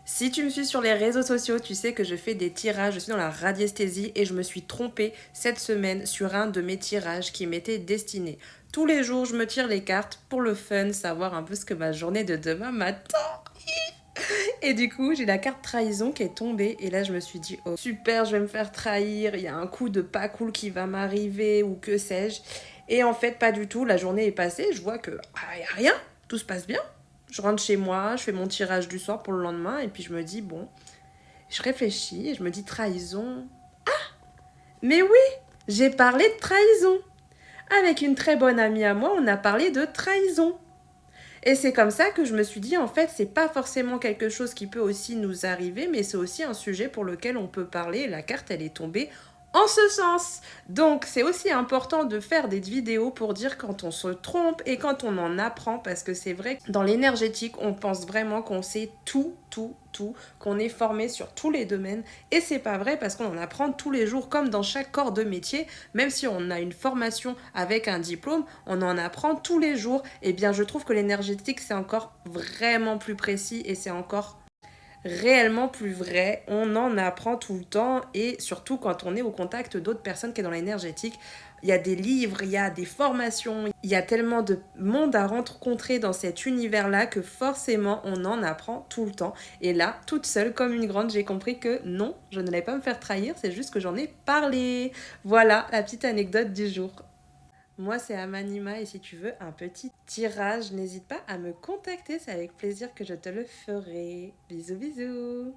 Si tu me suis sur les réseaux sociaux, tu sais que je fais des tirages, je suis dans la radiesthésie et je me suis trompée cette semaine sur un de mes tirages qui m'était destiné. Tous les jours, je me tire les cartes pour le fun, savoir un peu ce que ma journée de demain m'attend. Et du coup, j'ai la carte trahison qui est tombée et là, je me suis dit, oh super, je vais me faire trahir, il y a un coup de pas cool qui va m'arriver ou que sais-je. Et en fait, pas du tout, la journée est passée, je vois que, il y a rien, tout se passe bien. Je rentre chez moi, je fais mon tirage du soir pour le lendemain et puis je me dis, bon, je réfléchis et je me dis trahison. Mais oui, j'ai parlé de trahison. Avec une très bonne amie à moi, on a parlé de trahison. Et c'est comme ça que je me suis dit, en fait, c'est pas forcément quelque chose qui peut aussi nous arriver, mais c'est aussi un sujet pour lequel on peut parler. Et la carte, elle est tombée en ce sens. Donc, c'est aussi important de faire des vidéos pour dire quand on se trompe et quand on en apprend, parce que c'est vrai que dans l'énergétique, on pense vraiment qu'on sait tout, qu'on est formé sur tous les domaines. Et c'est pas vrai parce qu'on en apprend tous les jours, comme dans chaque corps de métier. Même si on a une formation avec un diplôme, on en apprend tous les jours. Et bien, je trouve que l'énergétique, c'est encore vraiment plus précis et c'est encore réellement plus vrai. On en apprend tout le temps et surtout quand on est au contact d'autres personnes qui est dans l'énergétique. Il y a des livres, il y a des formations, il y a tellement de monde à rencontrer dans cet univers-là que forcément on en apprend tout le temps. Et là, toute seule comme une grande, j'ai compris que non, je n'allais pas me faire trahir, c'est juste que j'en ai parlé. Voilà la petite anecdote du jour. Moi, c'est Amanima et si tu veux un petit tirage, n'hésite pas à me contacter, c'est avec plaisir que je te le ferai. Bisous, bisous.